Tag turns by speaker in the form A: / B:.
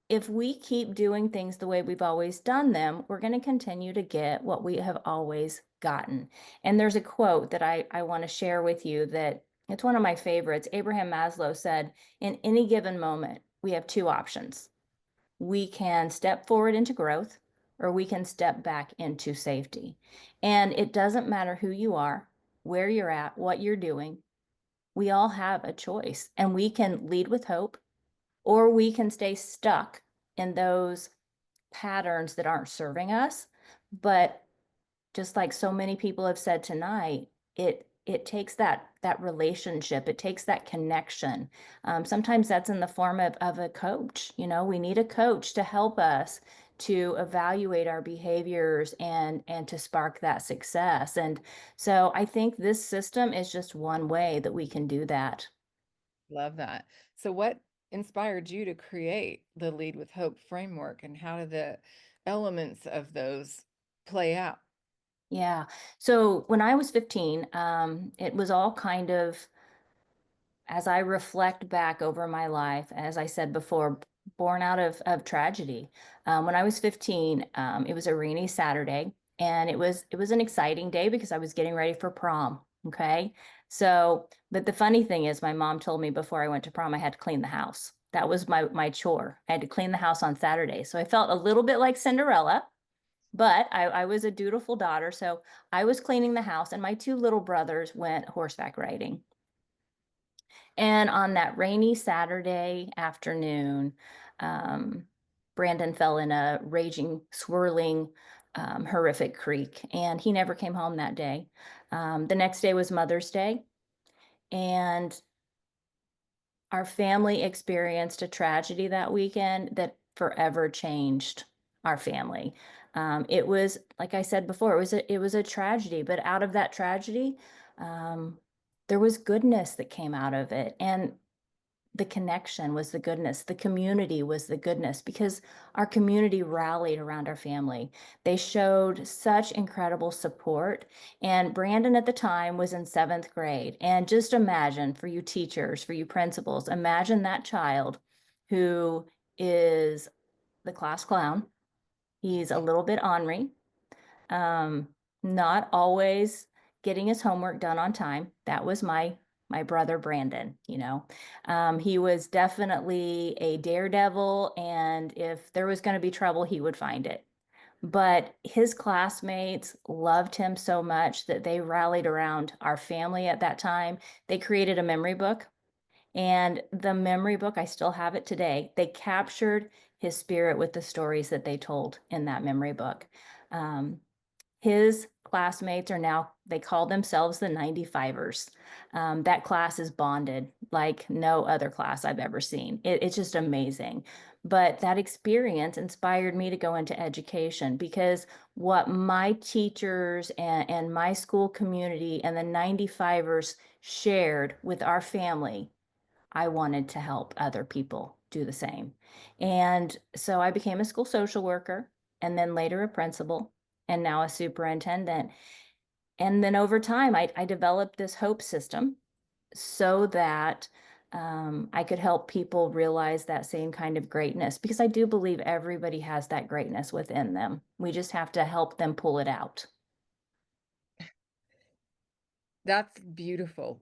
A: if we keep doing things the way we've always done them, we're going to continue to get what we have always gotten. And there's a quote that I want to share with you that it's one of my favorites. Abraham Maslow said, in any given moment, we have two options. We can step forward into growth or we can step back into safety. And it doesn't matter who you are, where you're at, what you're doing. We all have a choice and we can lead with hope or we can stay stuck in those patterns that aren't serving us. But just like so many people have said tonight, it takes that relationship, it takes that connection. Sometimes that's in the form of a coach. You know, we need a coach to help us to evaluate our behaviors and to spark that success. And so I think this system is just one way that we can do that.
B: Love that. So, what inspired you to create the Lead with Hope framework, and how did the elements of those play out?
A: Yeah. So when I was 15, it was all kind of, as I reflect back over my life, as I said before, born out of tragedy. When I was 15, it was a rainy Saturday, and it was an exciting day because I was getting ready for prom. Okay. So, but the funny thing is, my mom told me before I went to prom, I had to clean the house. That was my chore. I had to clean the house on Saturday. So I felt a little bit like Cinderella, but I was a dutiful daughter. So I was cleaning the house, and my two little brothers went horseback riding. And on that rainy Saturday afternoon, um, Brandon fell in a raging, swirling, horrific creek, and he never came home that day. The next day was Mother's Day, and our family experienced a tragedy that weekend that forever changed our family. It was, like I said before, it was a tragedy, but out of that tragedy, um, there was goodness that came out of it, and the connection was the goodness. The community was the goodness because our community rallied around our family. They showed such incredible support. And Brandon at the time was in seventh grade. And just imagine, for you teachers, for you principals, imagine that child who is the class clown. He's a little bit ornery, not always getting his homework done on time. That was my brother Brandon, you know. He was definitely a daredevil, and if there was going to be trouble, he would find it. But his classmates loved him so much that they rallied around our family at that time. They created a memory book, and the memory book, I still have it today. They captured his spirit with the stories that they told in that memory book. Um, his classmates are now, they call themselves the 95ers. That class is bonded like no other class I've ever seen. It's just amazing. But that experience inspired me to go into education because what my teachers and my school community and the 95ers shared with our family, I wanted to help other people do the same. And so I became a school social worker and then later a principal and now a superintendent. And then over time, I developed this hope system so that I could help people realize that same kind of greatness because I do believe everybody has that greatness within them. We just have to help them pull it out.
B: That's beautiful.